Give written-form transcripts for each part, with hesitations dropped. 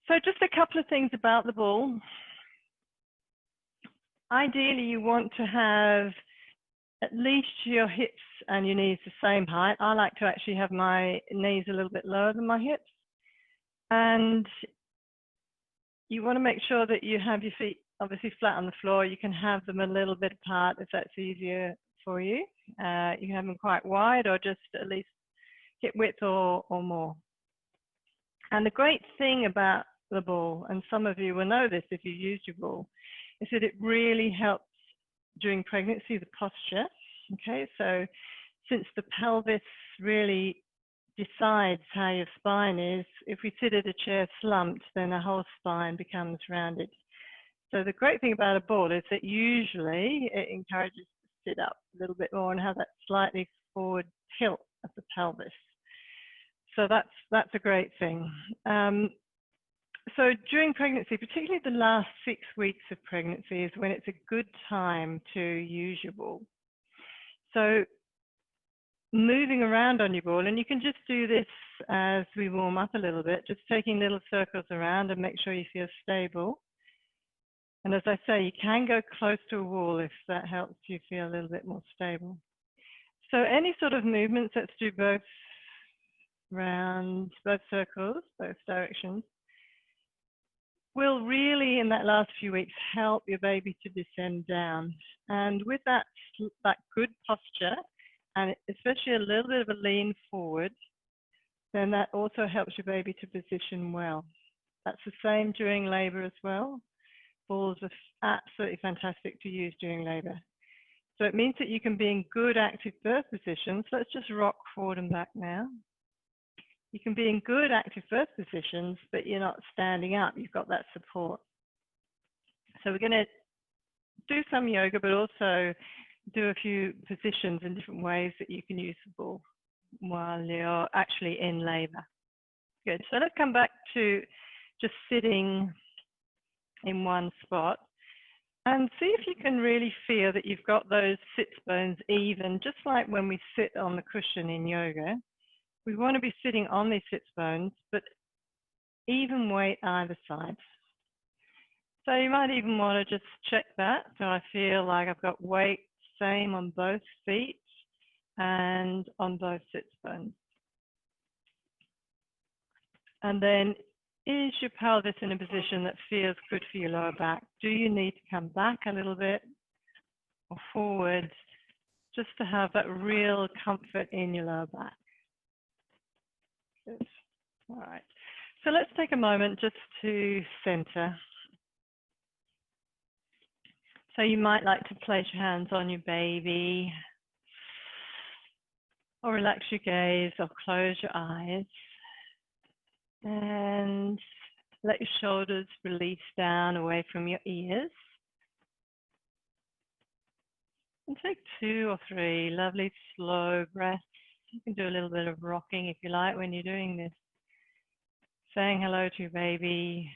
So just a couple of things about the ball. Ideally, you want to have at least your hips and your knees the same height. I like to actually have my knees a little bit lower than my hips. And you want to make sure that you have your feet obviously flat on the floor. You can have them a little bit apart if that's easier for you. You can have them quite wide or just at least hip width or more. And the great thing about the ball, and some of you will know this if you've used your ball, is that it really helps during pregnancy, the posture. Okay, so since the pelvis really decides how your spine is, if we sit at a chair slumped, then the whole spine becomes rounded. So the great thing about a ball is that usually it encourages to sit up a little bit more and have that slightly forward tilt of the pelvis. So that's a great thing. So during pregnancy, particularly the last 6 weeks of pregnancy, is when it's a good time to use your ball. So moving around on your ball, and you can just do this as we warm up a little bit, just taking little circles around and make sure you feel stable. And as I say, you can go close to a wall if that helps you feel a little bit more stable. So any sort of movements, let's do both round, both circles, both directions, will really, in that last few weeks, help your baby to descend down. And with that good posture, and especially a little bit of a lean forward, then that also helps your baby to position well. That's the same during labor as well. Balls are absolutely fantastic to use during labor. So it means that you can be in good active birth positions. Let's just rock forward and back now. You can be in good active birth positions, but you're not standing up. You've got that support. So we're going to do some yoga, but also do a few positions in different ways that you can use the ball while you're actually in labor. Good. So let's come back to just sitting in one spot and see if you can really feel that you've got those sits bones even, just like when we sit on the cushion in yoga. We want to be sitting on these sits bones, but even weight either side. So you might even want to just check that. So I feel like I've got weight same on both feet and on both sits bones. And then, is your pelvis in a position that feels good for your lower back? Do you need to come back a little bit or forward just to have that real comfort in your lower back? Good. All right. So let's take a moment just to center. So you might like to place your hands on your baby, or relax your gaze, or close your eyes. And let your shoulders release down away from your ears. And take 2 or 3 lovely slow breaths. You can do a little bit of rocking if you like when you're doing this. Saying hello to your baby,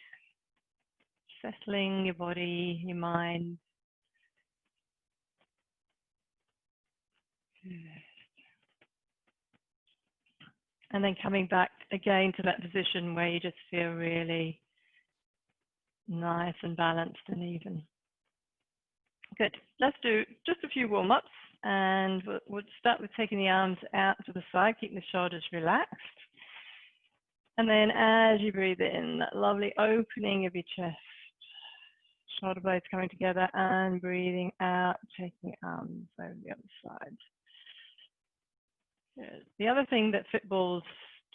settling your body, your mind. Good. And then coming back again to that position where you just feel really nice and balanced and even. Good. Let's do just a few warm-ups, and we'll start with taking the arms out to the side, keeping the shoulders relaxed. And then as you breathe in, that lovely opening of your chest, shoulder blades coming together, and breathing out, taking arms over the other side. Good. The other thing that Fitballs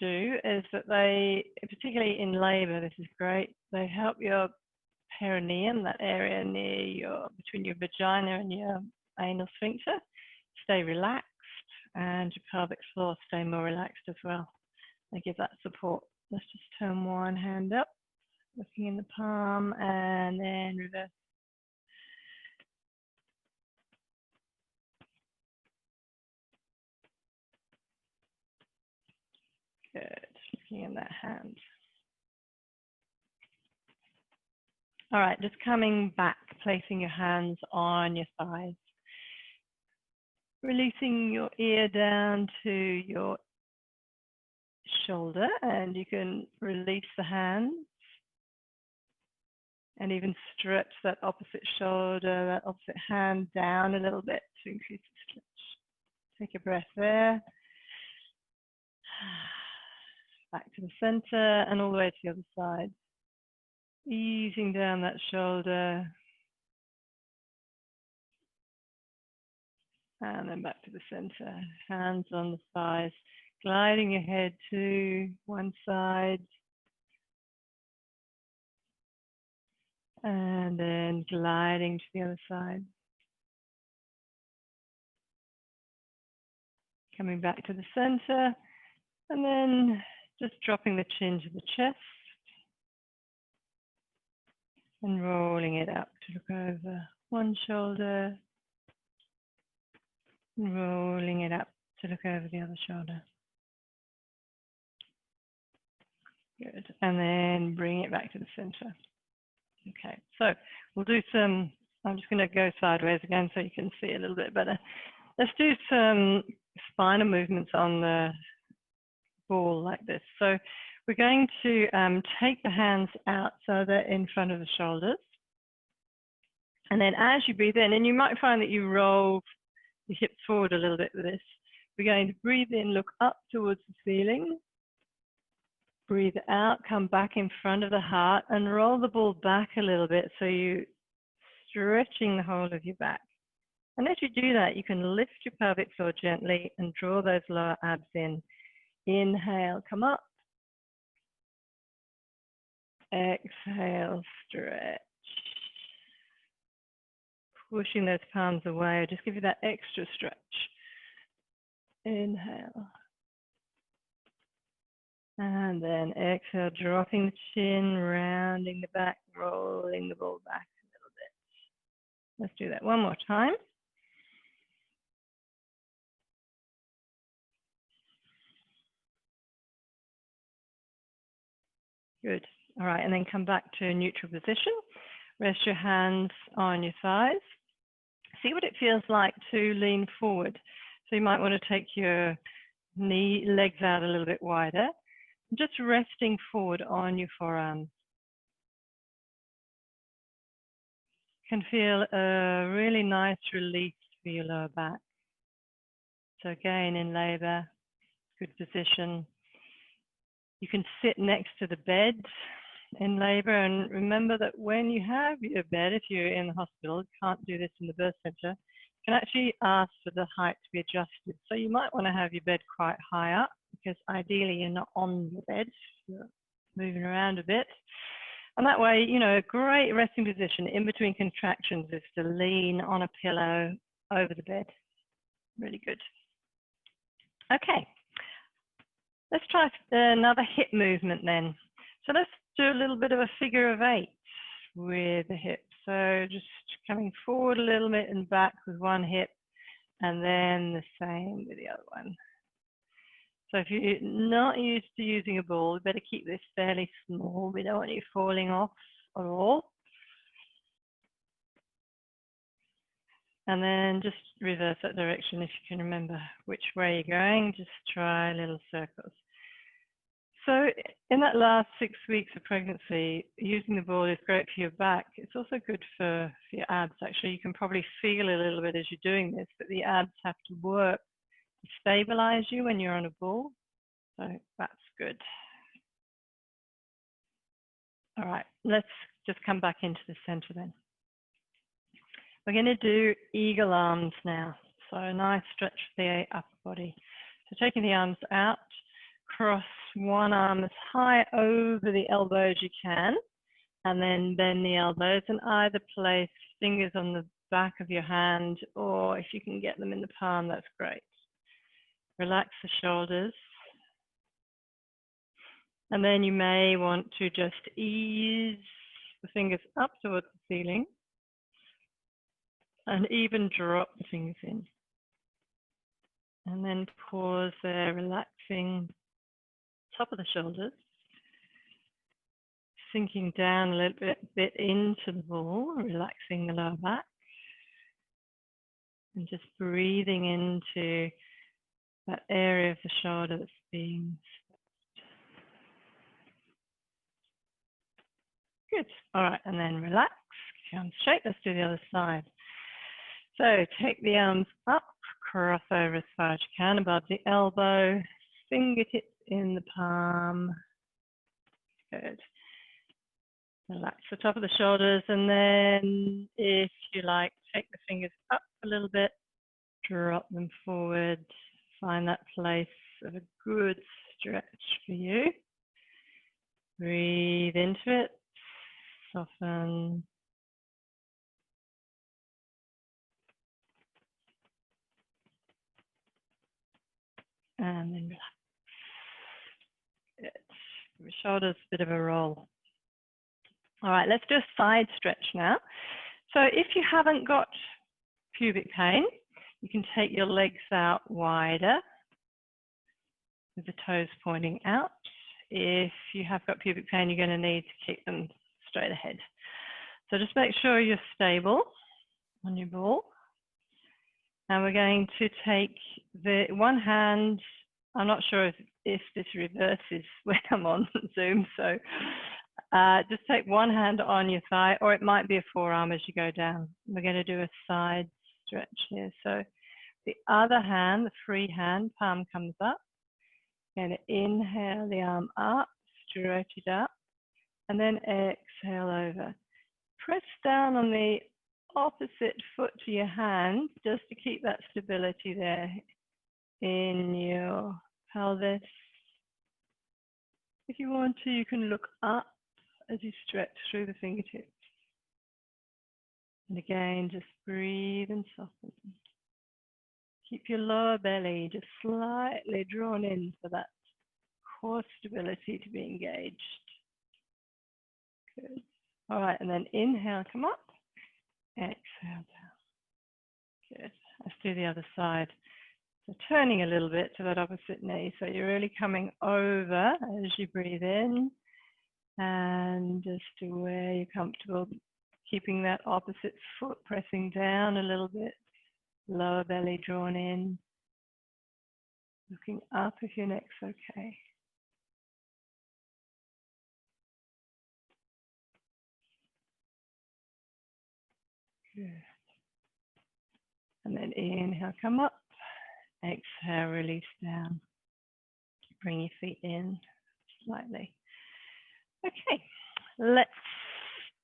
do is that they, particularly in labor, this is great, they help your perineum, that area near between your vagina and your anal sphincter, stay relaxed, and your pelvic floor stay more relaxed as well. They give that support. Let's just turn one hand up, looking in the palm, and then reverse. Good, looking in that hand. All right, just coming back, placing your hands on your thighs. Releasing your ear down to your shoulder, and you can release the hands And even stretch that opposite shoulder, that opposite hand down a little bit to increase the stretch. Take a breath there. Back to the center and all the way to the other side. Easing down that shoulder. And then back to the center. Hands on the thighs. Gliding your head to one side. And then gliding to the other side. Coming back to the center. And then just dropping the chin to the chest. And rolling it up to look over one shoulder. And rolling it up to look over the other shoulder. Good. And then bring it back to the center. Okay, so we'll do some, I'm just going to go sideways again so you can see a little bit better. Let's do some spinal movements on the ball like this. So we're going to take the hands out so they're in front of the shoulders. And then as you breathe in, and you might find that you roll the hips forward a little bit with this, we're going to breathe in, look up towards the ceiling. Breathe out, come back in front of the heart and roll the ball back a little bit so you're stretching the whole of your back. And as you do that, you can lift your pelvic floor gently and draw those lower abs in. Inhale, come up. Exhale, stretch. Pushing those palms away, just give you that extra stretch. Inhale. And then exhale, dropping the chin, rounding the back, rolling the ball back a little bit. Let's do that one more time. Good. All right, and then come back to a neutral position. Rest your hands on your thighs. See what it feels like to lean forward. So you might want to take your legs out a little bit wider. Just resting forward on your forearms. You can feel a really nice release for your lower back. So again, in labor, good position. You can sit next to the bed in labor, and remember that when you have your bed, if you're in the hospital, you can't do this in the birth center, you can actually ask for the height to be adjusted. So you might want to have your bed quite high up, because ideally you're not on the bed, you're moving around a bit. And that way, you know, a great resting position in between contractions is to lean on a pillow over the bed. Really good. Okay, let's try another hip movement then. So let's do a little bit of a figure of 8 with the hips. So just coming forward a little bit and back with one hip, and then the same with the other one. So if you're not used to using a ball, you better keep this fairly small. We don't want you falling off at all. And then just reverse that direction if you can remember which way you're going. Just try little circles. So in that last 6 weeks of pregnancy, using the ball is great for your back. It's also good for your abs. Actually, you can probably feel a little bit as you're doing this, but the abs have to work to stabilize you when you're on a ball. So that's good. All right, let's just come back into the center then. We're going to do eagle arms now. So a nice stretch for the upper body. So taking the arms out, cross one arm as high over the elbow as you can, and then bend the elbows and either place fingers on the back of your hand, or if you can get them in the palm, that's great. Relax the shoulders. And then you may want to just ease the fingers up towards the ceiling and even drop the fingers in. And then pause there, relaxing top of the shoulders, sinking down a little bit into the ball, relaxing the lower back, and just breathing into that area of the shoulder that's being stretched. Good. All right, and then relax, arms straight. Let's do the other side. So take the arms up, cross over as far as you can above the elbow, fingertips in the palm. Good. Relax the top of the shoulders, and then if you like, take the fingers up a little bit, drop them forward. Find that place of a good stretch for you. Breathe into it, soften. And then relax. Good. Give your shoulders a bit of a roll. All right, let's do a side stretch now. So if you haven't got pubic pain, you can take your legs out wider with the toes pointing out. If you have got pubic pain, you're going to need to keep them straight ahead. So just make sure you're stable on your ball. And we're going to take the one hand. I'm not sure if this reverses when I'm on Zoom, so just take one hand on your thigh, or it might be a forearm as you go down. We're going to do a side stretch here. So the other hand, the free hand, palm comes up. Going to inhale the arm up, stretch it up, and then exhale over. Press down on the opposite foot to your hand just to keep that stability there in your pelvis. If you want to, you can look up as you stretch through the fingertips. And again, just breathe and soften. Keep your lower belly just slightly drawn in for that core stability to be engaged. Good. All right, and then inhale, come up. Exhale down. Good. Let's do the other side. So turning a little bit to that opposite knee. So you're really coming over as you breathe in and just to where you're comfortable, keeping that opposite foot pressing down a little bit. Lower belly drawn in. Looking up if your neck's okay. Good. And then inhale, come up. Exhale, release down. Bring your feet in slightly. Okay, let's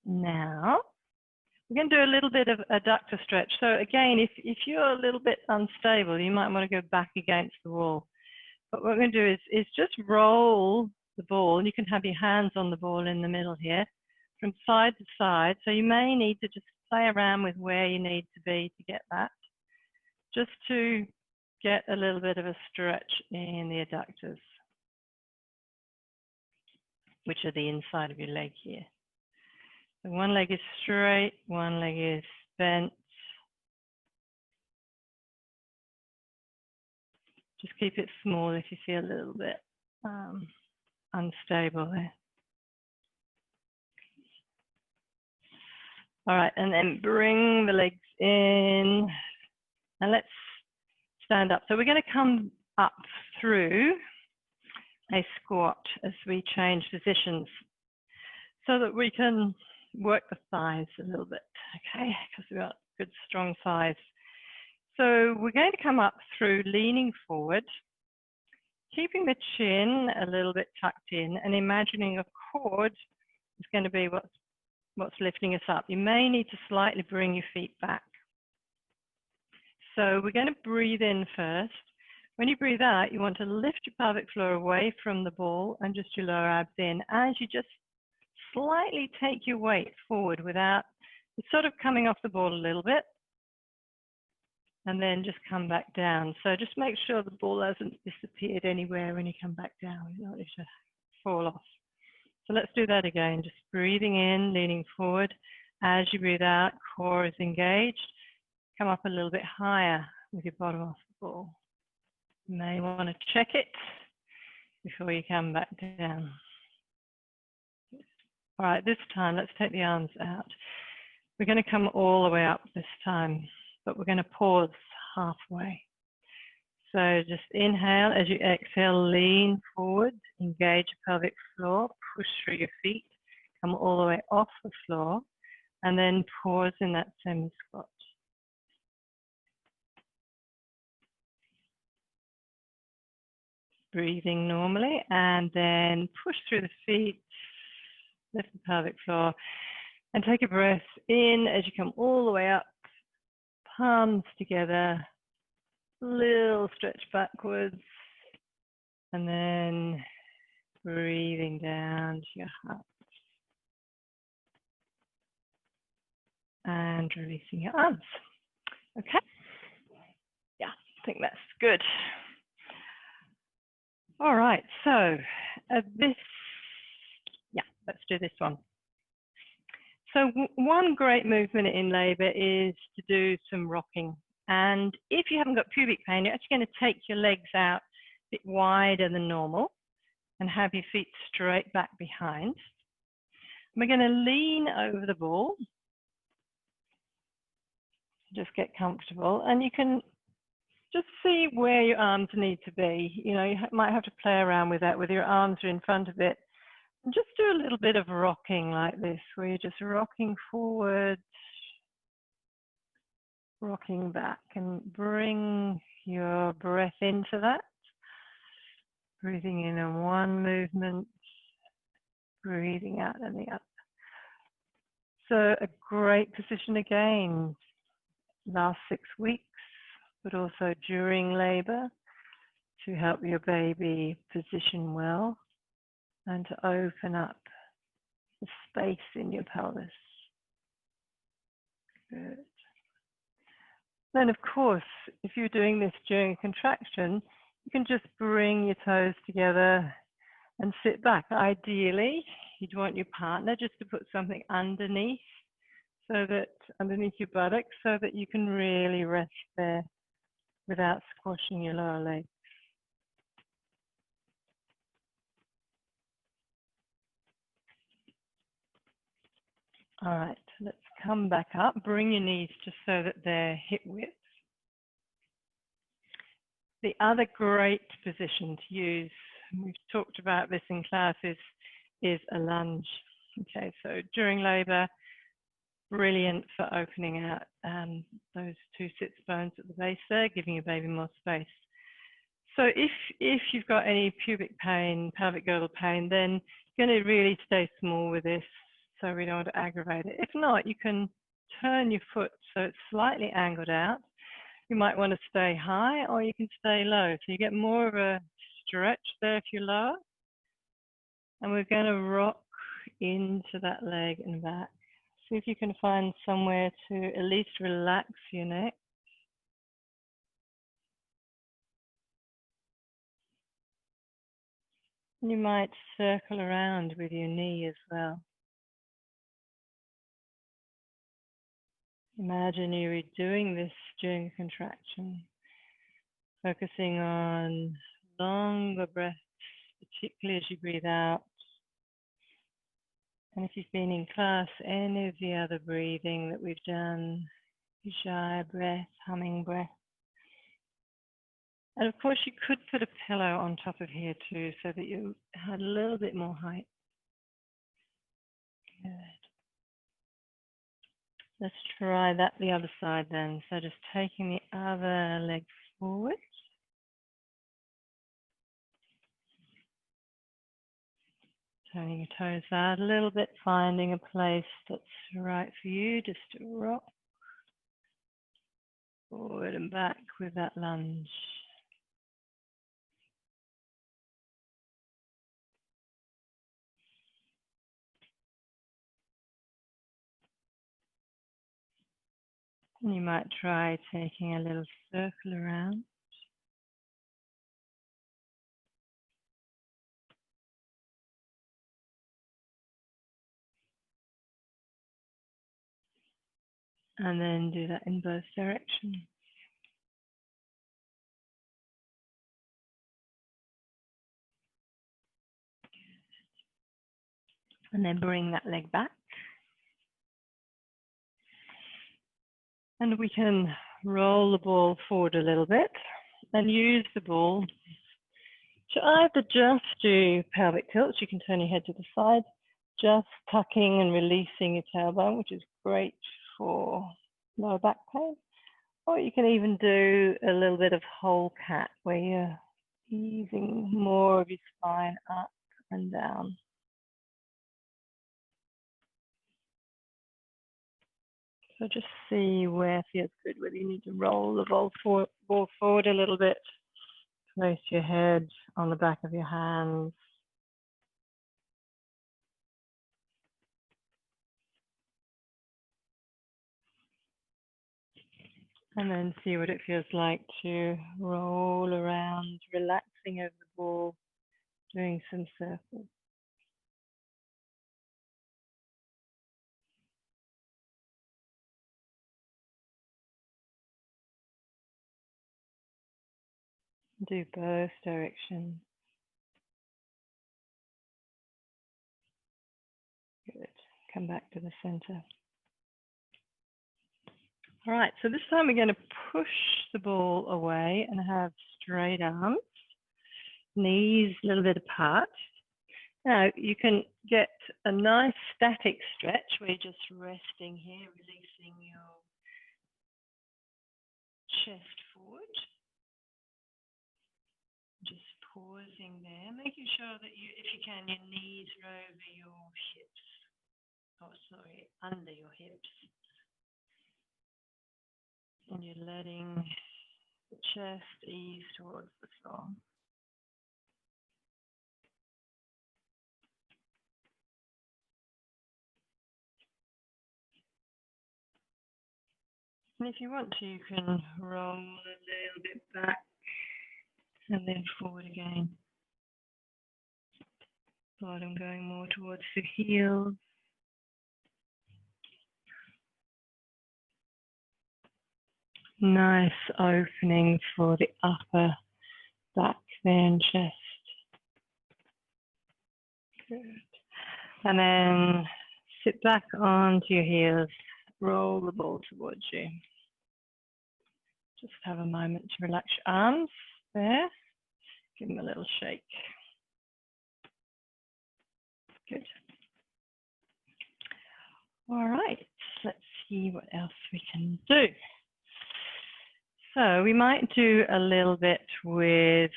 now, we're going to do a little bit of adductor stretch. So again, if you're a little bit unstable, you might want to go back against the wall. But what we're going to do is just roll the ball. You can have your hands on the ball in the middle here, from side to side. So you may need to just play around with where you need to be to get that, just to get a little bit of a stretch in the adductors, which are the inside of your leg here. So one leg is straight, one leg is bent. Just keep it small if you feel a little bit unstable there. All right, and then bring the legs in, and let's stand up. So we're going to come up through a squat as we change positions so that we can work the thighs a little bit, okay, because we've got good strong thighs. So we're going to come up through leaning forward, keeping the chin a little bit tucked in, and imagining a cord is going to be what's lifting us up. You may need to slightly bring your feet back. So we're going to breathe in first. When you breathe out, you want to lift your pelvic floor away from the ball and just your lower abs in as you just slightly take your weight forward without, it's sort of coming off the ball a little bit, and then just come back down. So just make sure the ball hasn't disappeared anywhere when you come back down. You don't want it to fall off. So let's do that again. Just breathing in, leaning forward. As you breathe out, core is engaged. Come up a little bit higher with your bottom off the ball. You may want to check it before you come back down. All right, this time, let's take the arms out. We're going to come all the way up this time, but we're going to pause halfway. So just inhale. As you exhale, lean forward, engage your pelvic floor, push through your feet, come all the way off the floor, and then pause in that semi-squat. Breathing normally, and then push through the feet, lift the pelvic floor, and take a breath in as you come all the way up, palms together, little stretch backwards, and then breathing down to your heart. And releasing your arms. Okay? Yeah, I think that's good. All right, so let's do this one. So one great movement in labor is to do some rocking. And if you haven't got pubic pain, you're actually going to take your legs out a bit wider than normal and have your feet straight back behind. We're going to lean over the ball. Just get comfortable, and you can just see where your arms need to be. You know, you might have to play around with that, whether your arms are in front of it. And just do a little bit of rocking like this, where you're just rocking forward, rocking back, and bring your breath into that. Breathing in on one movement, breathing out on the other. So a great position again, last 6 weeks, but also during labor, to help your baby position well and to open up the space in your pelvis. Good. Then, of course, if you're doing this during a contraction, you can just bring your toes together and sit back. Ideally, you'd want your partner just to put something underneath, underneath your buttocks, so that you can really rest there without squashing your lower leg. All right, let's come back up. Bring your knees just so that they're hip width. The other great position to use, we've talked about this in classes, is a lunge. Okay, so during labor, brilliant for opening out those two sits bones at the base there, giving your baby more space. So if you've got any pubic pain, pelvic girdle pain, then you're going to really stay small with this, so we don't want to aggravate it. If not, you can turn your foot so it's slightly angled out. You might want to stay high, or you can stay low. So you get more of a stretch there if you're lower. And we're going to rock into that leg and back. See if you can find somewhere to at least relax your neck. You might circle around with your knee as well. Imagine you were doing this during a contraction, focusing on longer breaths, particularly as you breathe out. And if you've been in class, any of the other breathing that we've done, Ujjayi breath, humming breath. And of course, you could put a pillow on top of here too, so that you had a little bit more height. Good. Let's try that the other side then. So just taking the other leg forward. Turning your toes out a little bit, finding a place that's right for you, just to rock forward and back with that lunge. And you might try taking a little circle around. And then do that in both directions. And then bring that leg back. And we can roll the ball forward a little bit and use the ball to either just do pelvic tilts. You can turn your head to the side, just tucking and releasing your tailbone, which is great for lower back pain. Or you can even do a little bit of whole cat, where you're easing more of your spine up and down. So just see where feels good, whether you need to roll the ball forward a little bit, place your head on the back of your hands. And then see what it feels like to roll around, relaxing over the ball, doing some circles. Do both directions. Good. Come back to the center. All right, so this time we're going to push the ball away and have straight arms, knees a little bit apart. Now you can get a nice static stretch where you're just resting here, releasing your chest forward. Just pausing there, making sure that you, if you can, your knees are over your hips. Oh, sorry, under your hips. And you're letting the chest ease towards the floor. And if you want to, you can roll a little bit back and then forward again. Bottom going more towards the heels. Nice opening for the upper back there and chest. Good. And then sit back onto your heels, roll the ball towards you. Just have a moment to relax your arms there. Give them a little shake. Good. All right, let's see what else we can do. So we might do a little bit with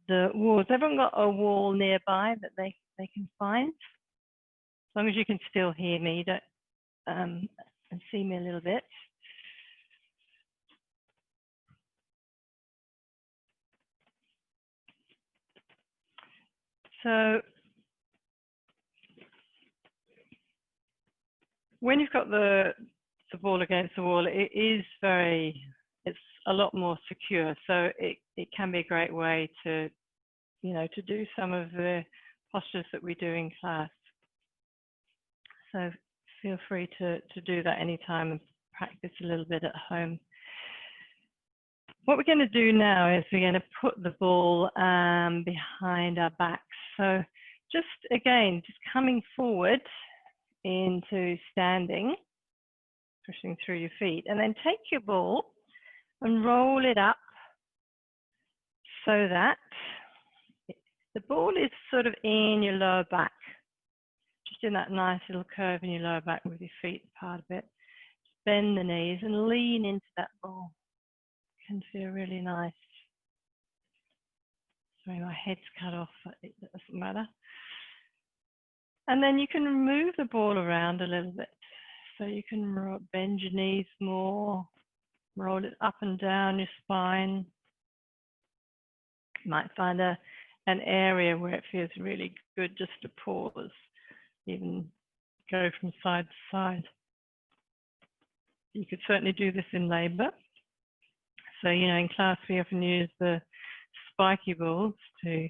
the walls. Everyone got a wall nearby that they can find? As long as you can still hear me and see me a little bit. So when you've got the ball against the wall, it's a lot more secure. So it can be a great way to, to do some of the postures that we do in class. So feel free to do that anytime and practice a little bit at home. What we're going to do now is we're going to put the ball behind our backs. So just coming forward into standing, pushing through your feet, and then take your ball and roll it up so that the ball is sort of in your lower back, just in that nice little curve in your lower back with your feet apart a bit. Just bend the knees and lean into that ball. It can feel really nice. Sorry, my head's cut off, but it doesn't matter. And then you can move the ball around a little bit. So you can bend your knees more, roll it up and down your spine. You might find an area where it feels really good just to pause, even go from side to side. You could certainly do this in labor. So, in class we often use the spiky balls to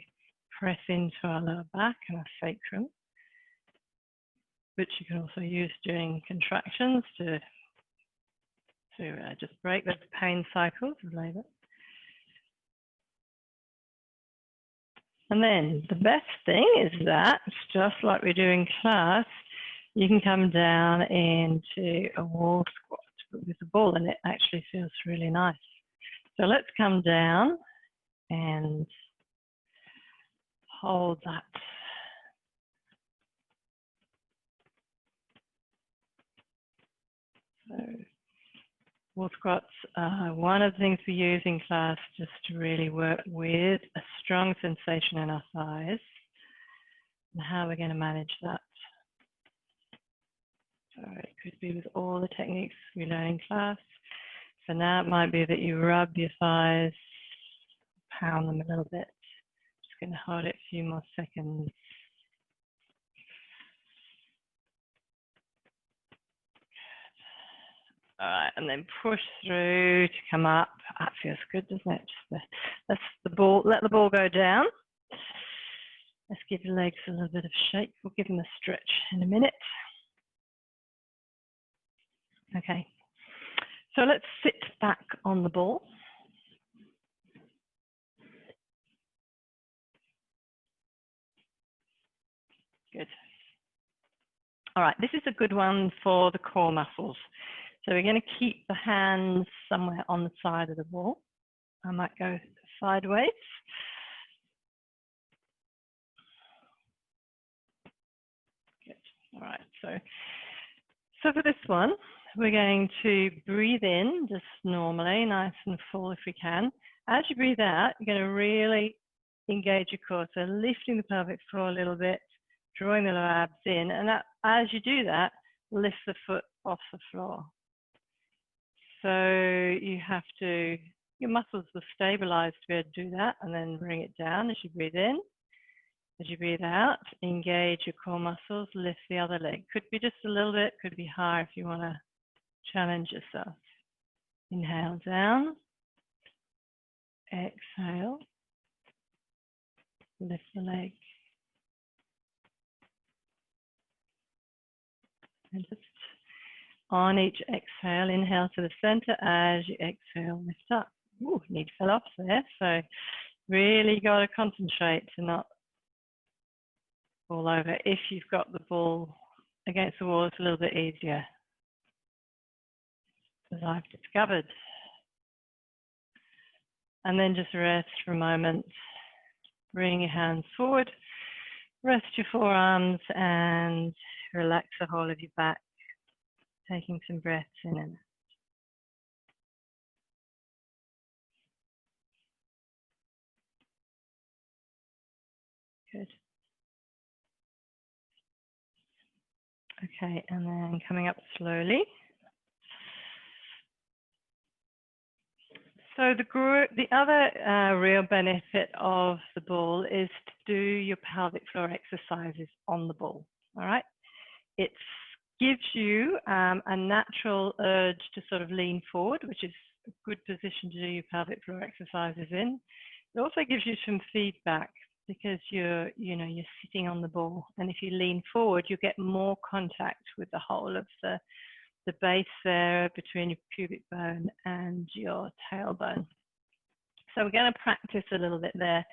press into our lower back and our sacrum, which you can also use during contractions to just break those pain cycles of labor. And then the best thing is that, just like we do in class, you can come down into a wall squat with the ball, and it actually feels really nice. So let's come down and hold that Wall squats are one of the things we use in class just to really work with a strong sensation in our thighs and how we're going to manage that. So it could be with all the techniques we learn in class. So now it might be that you rub your thighs, pound them a little bit. Just going to hold it a few more seconds. All right, and then push through to come up. That feels good, doesn't it? Just let the ball go down. Let's give your legs a little bit of shake. We'll give them a stretch in a minute. Okay, so let's sit back on the ball. Good. All right, this is a good one for the core muscles. So we're going to keep the hands somewhere on the side of the ball. I might go sideways. Good. All right, so for this one, we're going to breathe in just normally, nice and full if we can. As you breathe out, you're going to really engage your core. So lifting the pelvic floor a little bit, drawing the lower abs in, and that, as you do that, lift the foot off the floor. So you have to, your muscles will stabilize to be able to do that, and then bring it down as you breathe in. As you breathe out, engage your core muscles, lift the other leg. Could be just a little bit, could be higher if you want to challenge yourself. Inhale down, exhale, lift the leg. And just on each exhale, inhale to the center. As you exhale, lift up. Ooh, knee fell off there. So really got to concentrate to not fall over. If you've got the ball against the wall, it's a little bit easier, as I've discovered. And then just rest for a moment. Bring your hands forward. Rest your forearms and relax the whole of your back. Taking some breaths in and out. Good. Okay, and then coming up slowly. So the other real benefit of the ball is to do your pelvic floor exercises on the ball, all right? It gives you a natural urge to sort of lean forward, which is a good position to do your pelvic floor exercises in. It also gives you some feedback because you're sitting on the ball, and if you lean forward, you get more contact with the whole of the base there between your pubic bone and your tailbone. So we're going to practice a little bit there.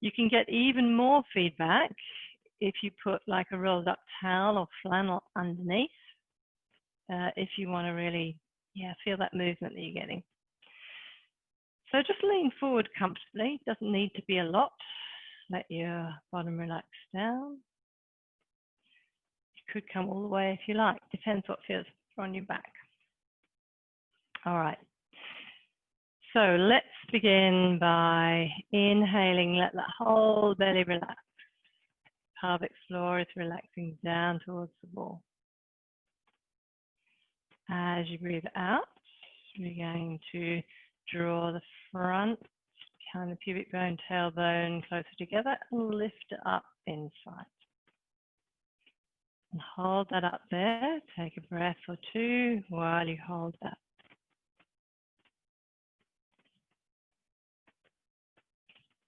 You can get even more feedback if you put like a rolled up towel or flannel underneath, if you want to really, feel that movement that you're getting. So just lean forward comfortably. Doesn't need to be a lot. Let your bottom relax down. You could come all the way if you like. Depends what feels on your back. All right. So let's begin by inhaling. Let the whole belly relax. Pelvic floor is relaxing down towards the ball. As you breathe out, we're going to draw the front behind the pubic bone, tailbone closer together and lift it up inside. And hold that up there. Take a breath or two while you hold that.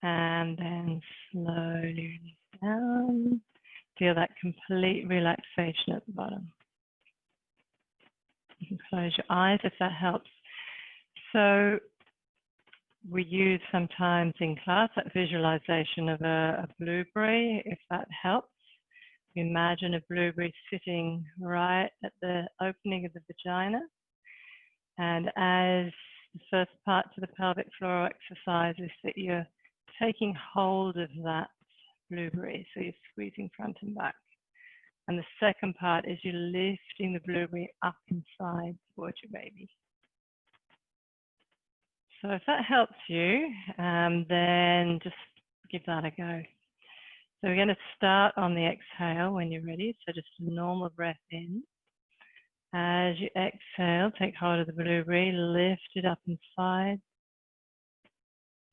And then slowly release down. Feel that complete relaxation at the bottom. You can close your eyes if that helps. So we use sometimes in class that visualization of a blueberry, if that helps. Imagine a blueberry sitting right at the opening of the vagina. And as the first part to the pelvic floor exercise is that you're taking hold of that blueberry. So you're squeezing front and back. And the second part is you're lifting the blueberry up inside towards your baby. So if that helps you, then just give that a go. So we're going to start on the exhale when you're ready. So just a normal breath in. As you exhale, take hold of the blueberry, lift it up inside.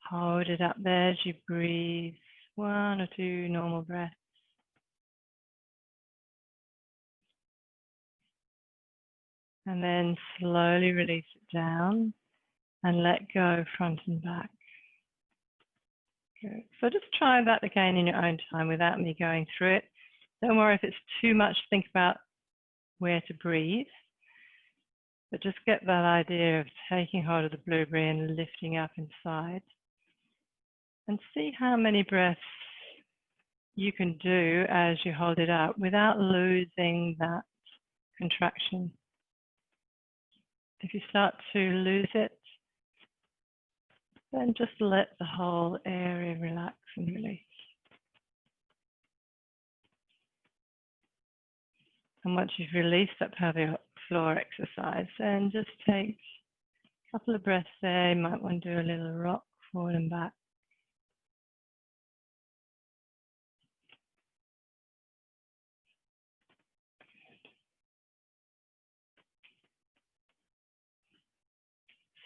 Hold it up there as you breathe. 1 or 2 normal breaths. And then slowly release it down and let go front and back. Good. So just try that again in your own time without me going through it. Don't worry if it's too much to think about where to breathe, but just get that idea of taking hold of the blueberry and lifting up inside. And see how many breaths you can do as you hold it up without losing that contraction. If you start to lose it, then just let the whole area relax and release. And once you've released that pelvic floor exercise, then just take a couple of breaths there. You might want to do a little rock forward and back.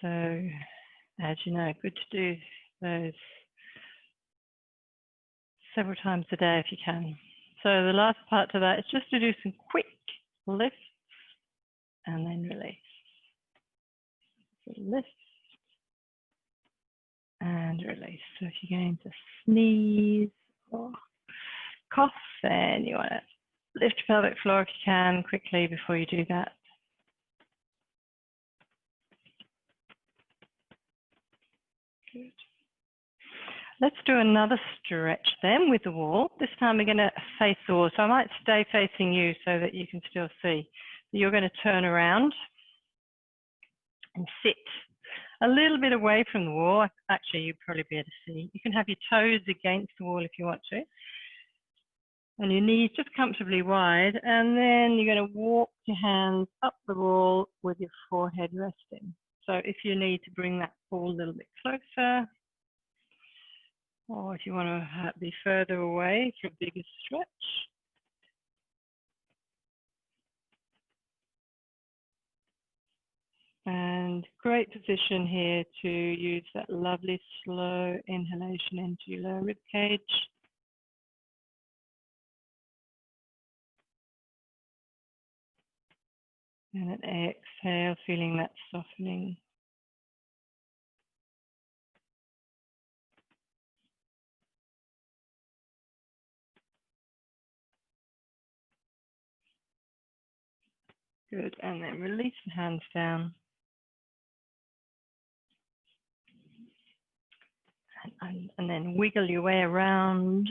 So, as you know, good to do those several times a day if you can. So the last part to that is just to do some quick lifts and then release. So lift and release. So if you're going to sneeze or cough, then you want to lift your pelvic floor if you can quickly before you do that. Good. Let's do another stretch then with the wall. This time we're going to face the wall. So I might stay facing you so that you can still see. You're going to turn around and sit a little bit away from the wall. Actually, you'd probably be able to see. You can have your toes against the wall if you want to. And your knees just comfortably wide. And then you're going to walk your hands up the wall with your forehead resting. So if you need to bring that wall a little bit closer, or if you want to be further away for a bigger stretch. And great position here to use that lovely slow inhalation into your lower rib cage. And an exhale, feeling that softening. Good, and then release the hands down. And then wiggle your way around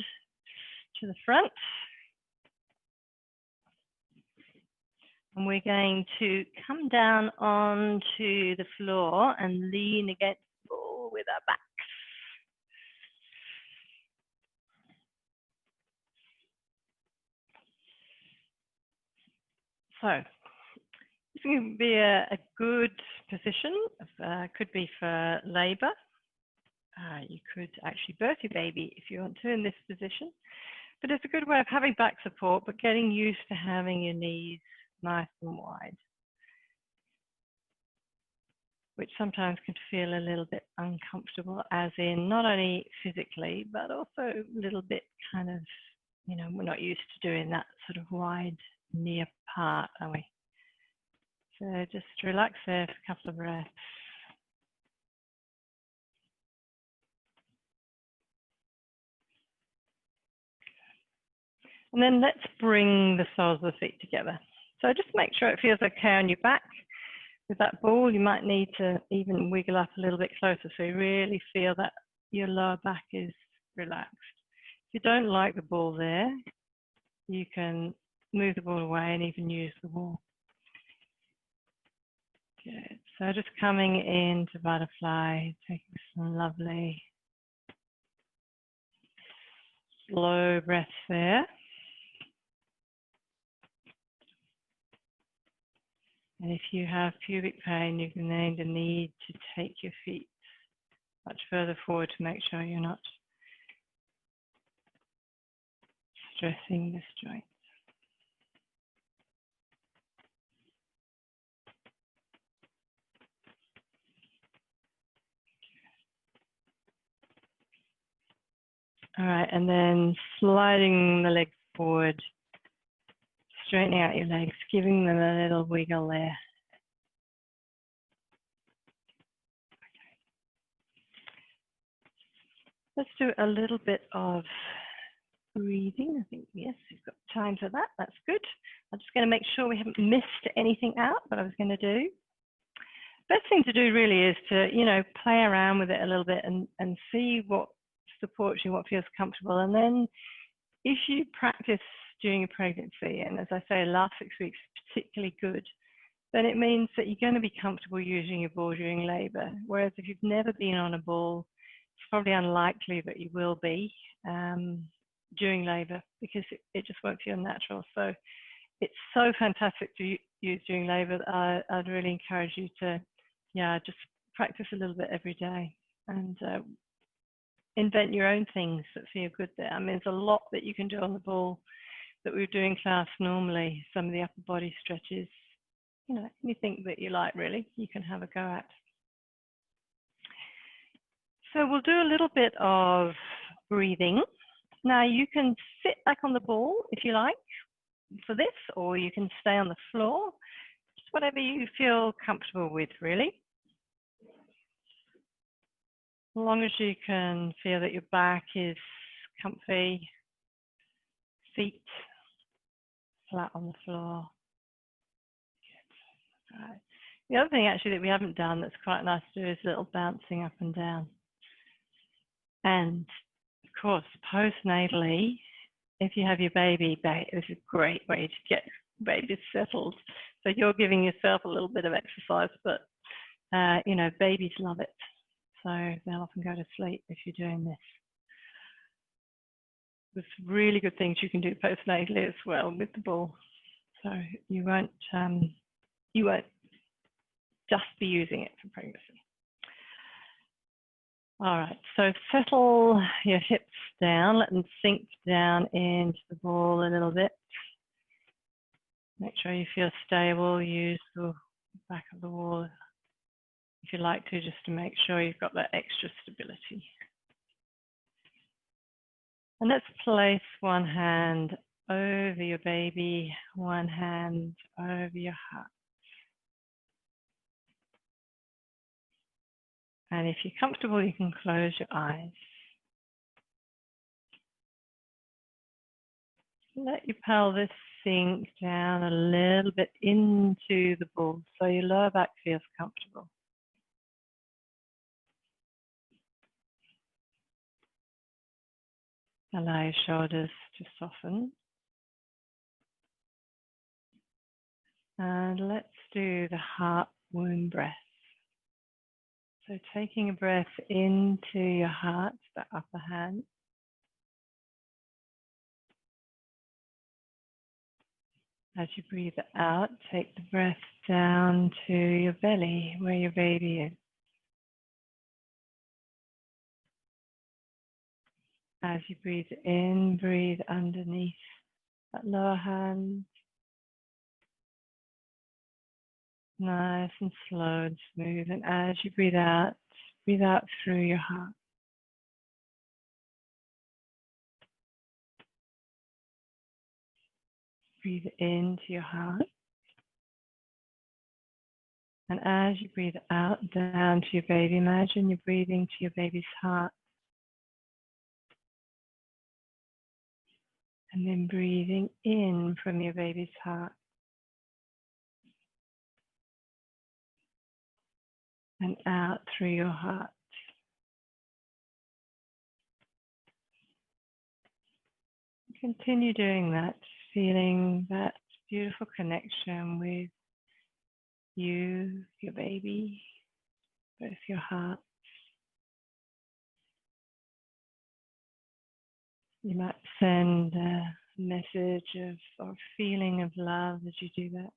to the front. And we're going to come down onto the floor and lean against the wall with our backs. So this can be a good position. Could be for labor. You could actually birth your baby if you want to in this position. But it's a good way of having back support, but getting used to having your knees nice and wide, which sometimes can feel a little bit uncomfortable, as in not only physically, but also a little bit kind of, you know, we're not used to doing that sort of wide knee apart, are we? So just relax there for a couple of breaths. And then let's bring the soles of the feet together. So just make sure it feels okay on your back. With that ball, you might need to even wiggle up a little bit closer so you really feel that your lower back is relaxed. If you don't like the ball there, you can move the ball away and even use the wall. Good. So just coming into butterfly, taking some lovely slow breaths there. And if you have pubic pain, you can then need to take your feet much further forward to make sure you're not stressing this joint. All right, and then sliding the legs forward, straightening out your legs, giving them a little wiggle there. Let's do a little bit of breathing. I think, yes, we've got time for that. That's good. I'm just going to make sure we haven't missed anything out, what I was going to do. Best thing to do really is to, play around with it a little bit and see what supports you, what feels comfortable. And then if you practice during your pregnancy, and as I say, last 6 weeks is particularly good, then it means that you're going to be comfortable using your ball during labor. Whereas if you've never been on a ball, it's probably unlikely that you will be during labor because it just won't feel natural. So it's so fantastic to use during labor. I'd really encourage you to, just practice a little bit every day and invent your own things that feel good there. I mean, there's a lot that you can do on the ball that we would do in class normally. Some of the upper body stretches, anything that you like really, you can have a go at. So we'll do a little bit of breathing. Now you can sit back on the ball if you like for this, or you can stay on the floor, just whatever you feel comfortable with really. As long as you can feel that your back is comfy, feet flat on the floor. Good. All right. The other thing actually that we haven't done that's quite nice to do is a little bouncing up and down. And of course, postnatally, if you have your baby, it's a great way to get babies settled. So you're giving yourself a little bit of exercise, but babies love it. So they'll often go to sleep if you're doing this. There's really good things you can do postnatally as well with the ball. So you won't just be using it for pregnancy. All right, so settle your hips down, let them sink down into the ball a little bit. Make sure you feel stable, use the back of the wall if you like to, just to make sure you've got that extra stability. And let's place one hand over your baby, one hand over your heart. And if you're comfortable, you can close your eyes. Let your pelvis sink down a little bit into the ball so your lower back feels comfortable. Allow your shoulders to soften. And let's do the heart womb breath. So taking a breath into your heart, the upper hand. As you breathe out, take the breath down to your belly, where your baby is. As you breathe in, breathe underneath that lower hand. Nice and slow and smooth. And as you breathe out through your heart. Breathe into your heart. And as you breathe out down to your baby, imagine you're breathing to your baby's heart. And then breathing in from your baby's heart. And out through your heart. Continue doing that, feeling that beautiful connection with you, your baby, both your hearts. You might send a message or feeling of love as you do that.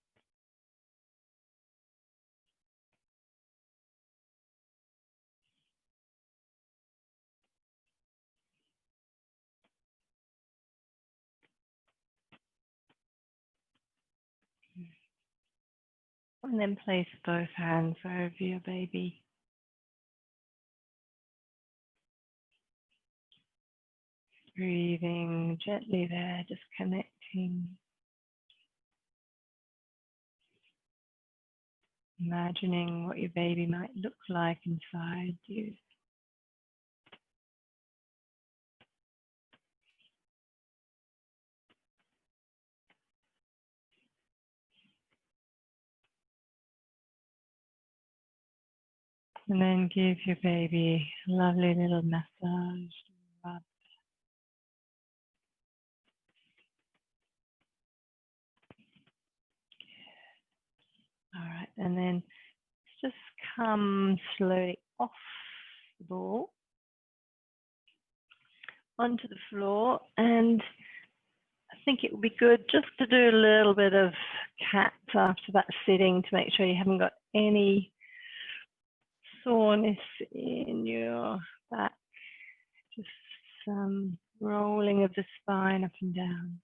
And then place both hands over your baby. Breathing gently there, just connecting. Imagining what your baby might look like inside you. And then give your baby a lovely little massage. Rub. All right, and then just come slowly off the ball onto the floor, and I think it would be good just to do a little bit of cat after that sitting to make sure you haven't got any soreness in your back. Just some rolling of the spine up and down.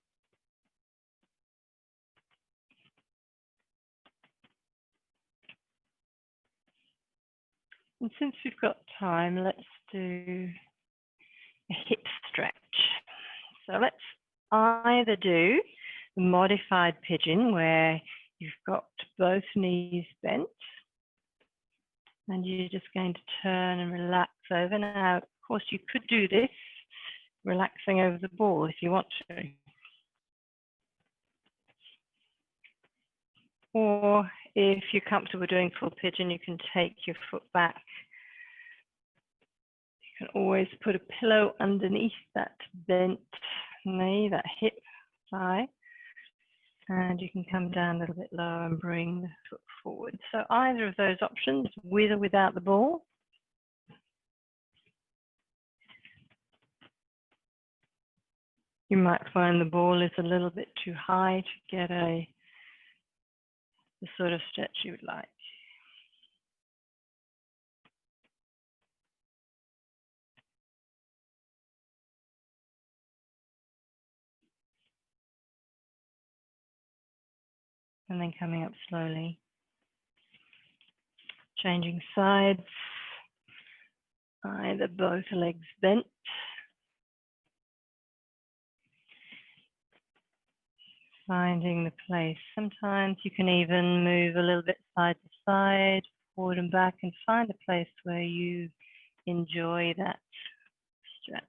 And since we've got time, let's do a hip stretch. So let's either do the modified pigeon where you've got both knees bent and you're just going to turn and relax over. Now, of course, you could do this relaxing over the ball if you want to. Or if you're comfortable doing full pigeon, you can take your foot back. You can always put a pillow underneath that bent knee, that hip thigh, and you can come down a little bit lower and bring the foot forward. So either of those options, with or without the ball. You might find the ball is a little bit too high to get the sort of stretch you would like. And then coming up slowly. Changing sides. Either both legs bent. Finding the place. Sometimes you can even move a little bit side to side, forward and back, and find a place where you enjoy that stretch.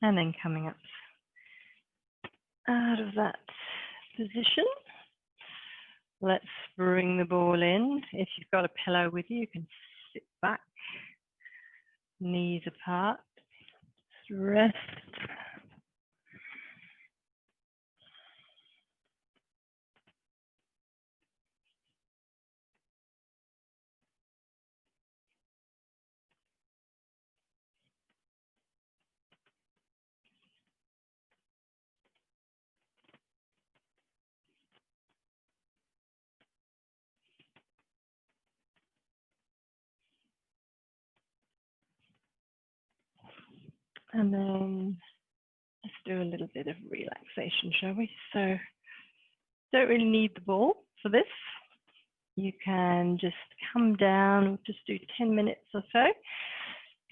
And then coming up out of that position. Let's bring the ball in. If you've got a pillow with you, you can sit back, knees apart, just rest. And then let's do a little bit of relaxation, shall we? So don't really need the ball for this. You can just come down, we'll just do 10 minutes or so.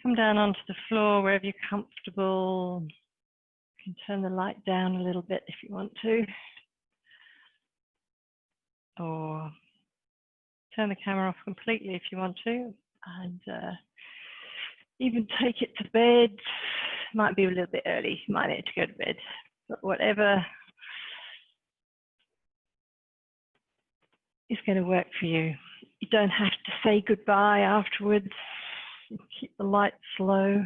Come down onto the floor wherever you're comfortable. You can turn the light down a little bit if you want to. Or turn the camera off completely if you want to. And even take it to bed. Might be a little bit early, you might need to go to bed. But whatever is going to work for you. You don't have to say goodbye afterwards. Keep the lights low.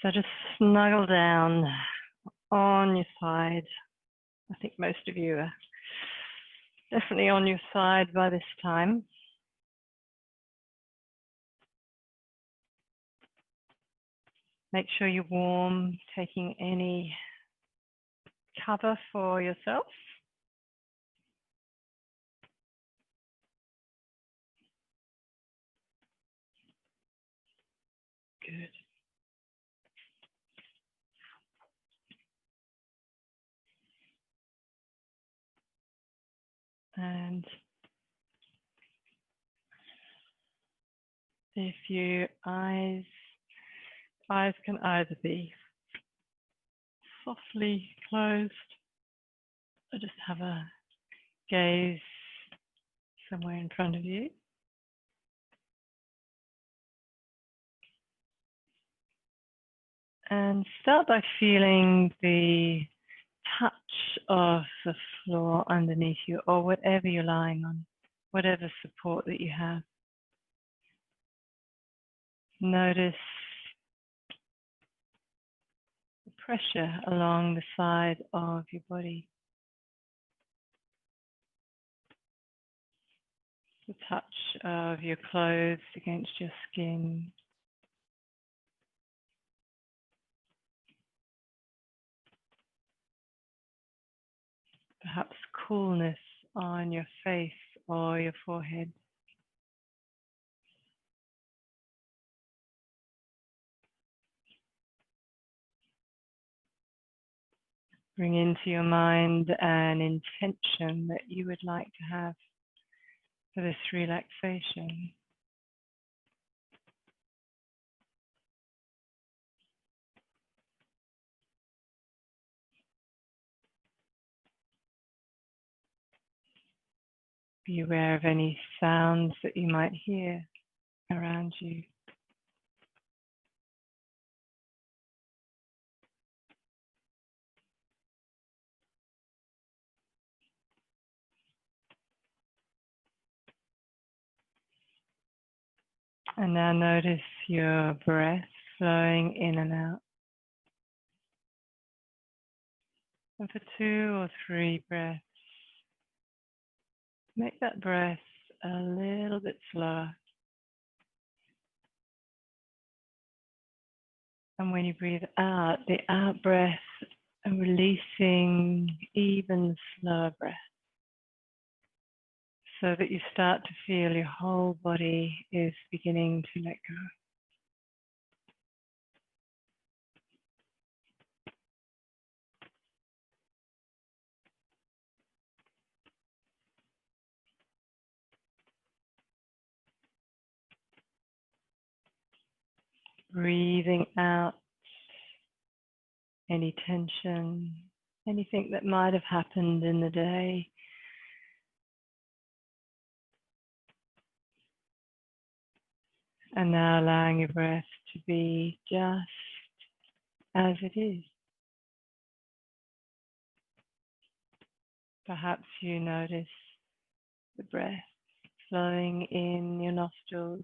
So just snuggle down on your side. I think most of you are definitely on your side by this time. Make sure you're warm, taking any cover for yourself. Good. And if your eyes can either be softly closed or just have a gaze somewhere in front of you. And start by feeling the touch of the floor underneath you, or whatever you're lying on, whatever support that you have. Notice the pressure along the side of your body, the touch of your clothes against your skin. Perhaps coolness on your face or your forehead. Bring into your mind an intention that you would like to have for this relaxation. Be aware of any sounds that you might hear around you. And now notice your breath flowing in and out. And for 2 or 3 breaths, make that breath a little bit slower. And when you breathe out, the out breath and releasing even slower breath, so that you start to feel your whole body is beginning to let go. Breathing out any tension, anything that might have happened in the day. And now allowing your breath to be just as it is. Perhaps you notice the breath flowing in your nostrils.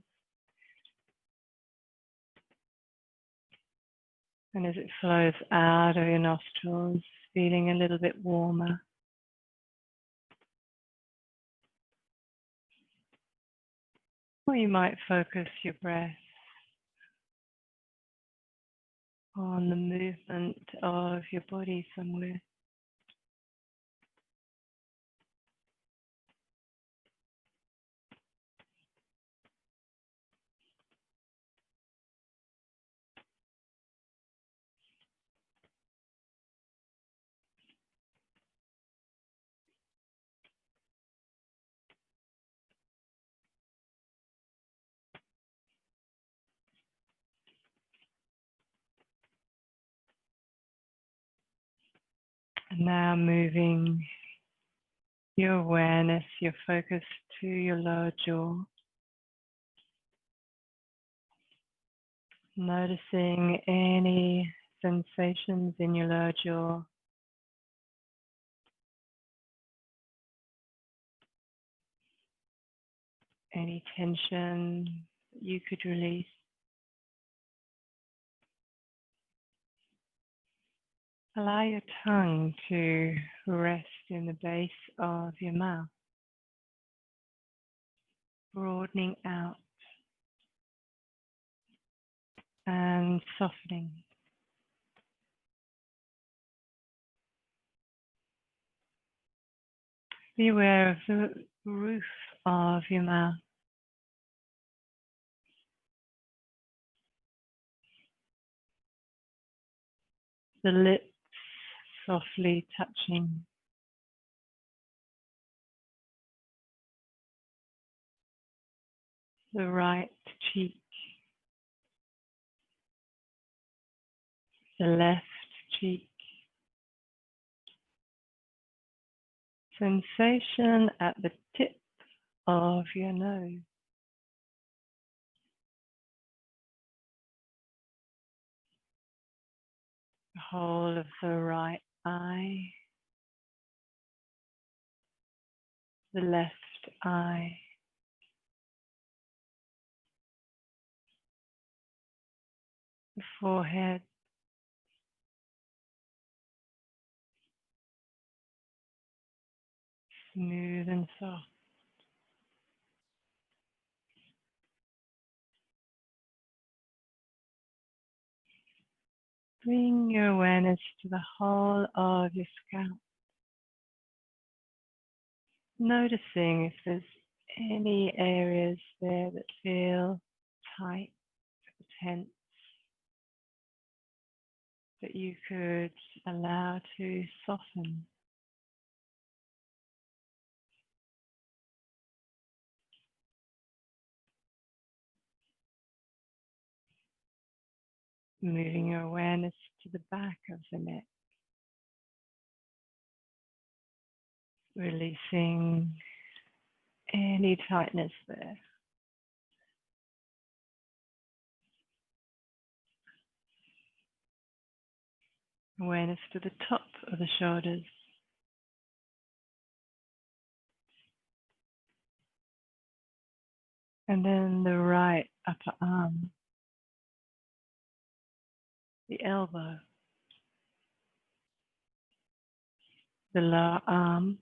And as it flows out of your nostrils, feeling a little bit warmer. Or you might focus your breath on the movement of your body somewhere. And now moving your awareness, your focus to your lower jaw. Noticing any sensations in your lower jaw. Any tension you could release. Allow your tongue to rest in the base of your mouth, broadening out. And and softening. Be aware of the roof of your mouth, the lips softly touching, the right cheek, the left cheek. Sensation at the tip of your nose. The whole of the right eye, the left eye, the forehead, smooth and soft. Bring your awareness to the whole of your scalp, noticing if there's any areas there that feel tight or tense that you could allow to soften. Moving your awareness to the back of the neck, releasing any tightness there. Awareness to the top of the shoulders. And then the right upper arm, the elbow, the lower arm,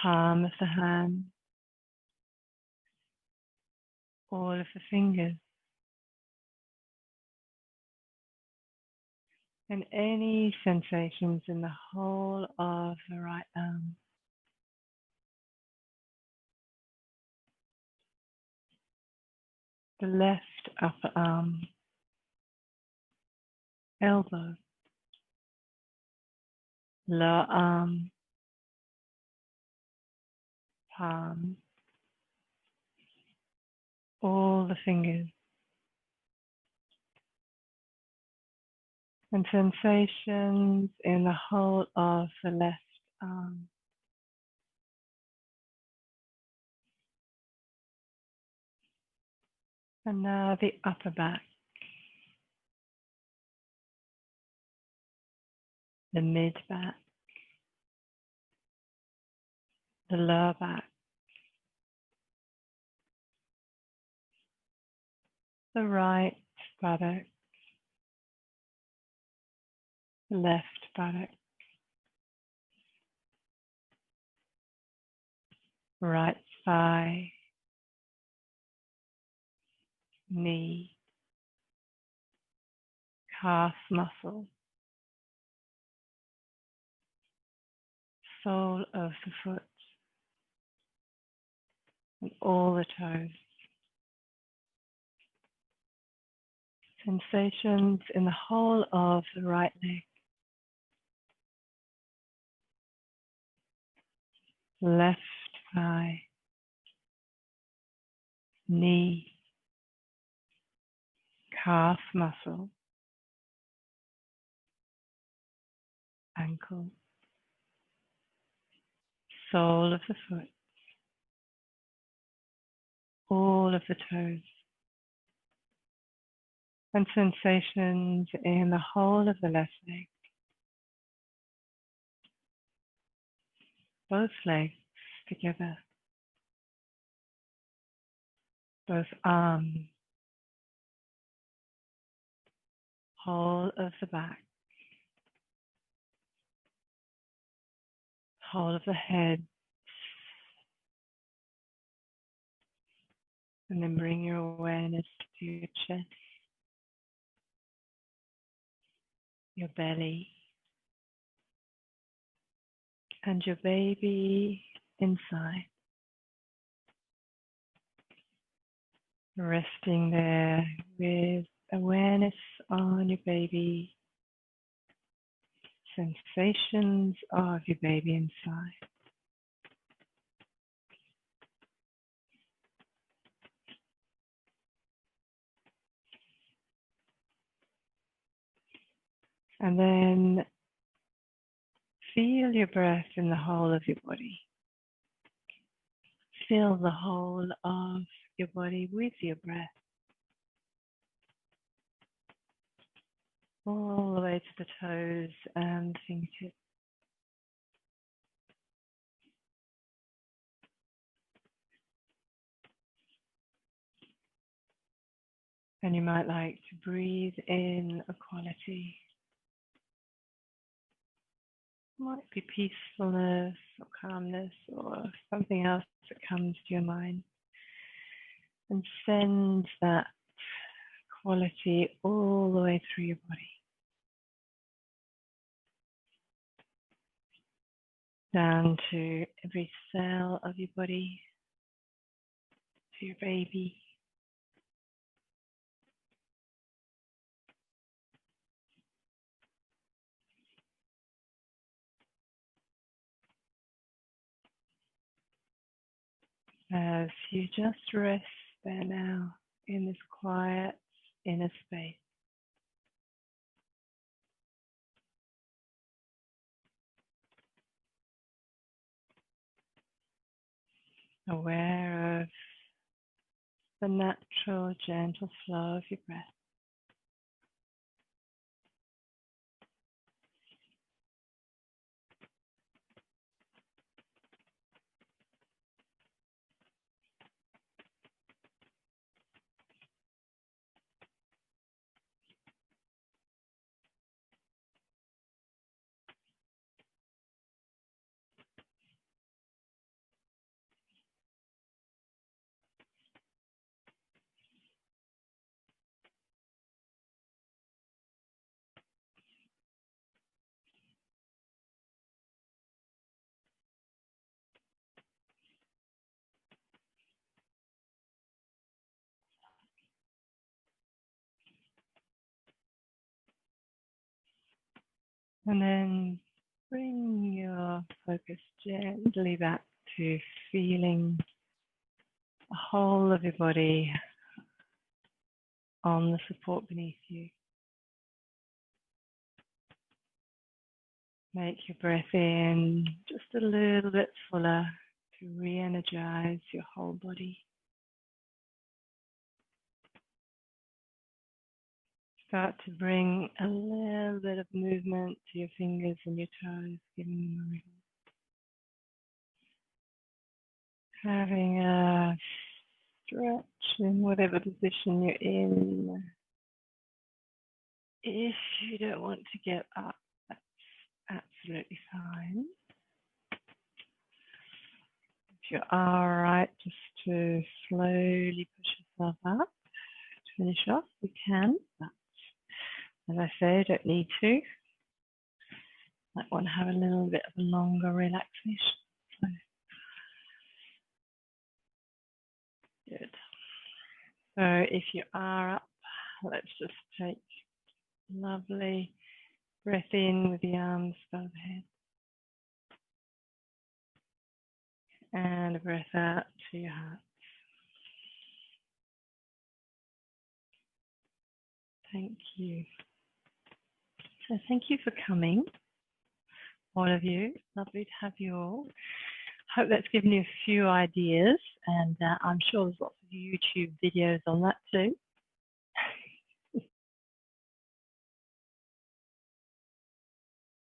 palm of the hand, all of the fingers, and any sensations in the whole of the right arm. The left upper arm, elbow, lower arm, palm, all the fingers, and sensations in the whole of the left arm. And now the upper back, the mid back, the lower back, the right buttock, the left buttock, right thigh, knee, calf muscle, sole of the foot, and all the toes. Sensations in the whole of the right leg, left thigh, knee, calf muscle, ankle, sole of the foot, all of the toes, and sensations in the whole of the left leg, both legs together, both arms, whole of the back, whole of the head, And then bring your awareness to your chest, your belly, and your baby inside. Resting there with awareness on your baby, sensations of your baby inside. And then feel your breath in the whole of your body. Fill the whole of your body with your breath. All the way to the toes and fingertips. And you might like to breathe in a quality. It might be peacefulness or calmness or something else that comes to your mind. And send that quality all the way through your body. Down to every cell of your body, to your baby. As you just rest there now in this quiet inner space. Aware of the natural, gentle flow of your breath. And then bring your focus gently back to feeling the whole of your body on the support beneath you. Make your breath in just a little bit fuller to re-energize your whole body. Start to bring a little bit of movement to your fingers and your toes, giving them a wriggle. Having a stretch in whatever position you're in. If you don't want to get up, that's absolutely fine. If you are alright, just to slowly push yourself up to finish off, you can. But as I say, you don't need to. Might want to have a little bit of a longer relaxation. So, good. So if you are up, let's just take a lovely breath in with the arms above the head. And a breath out to your heart. Thank you. So thank you for coming, all of you. Lovely to have you all. Hope that's given you a few ideas, and I'm sure there's lots of YouTube videos on that too.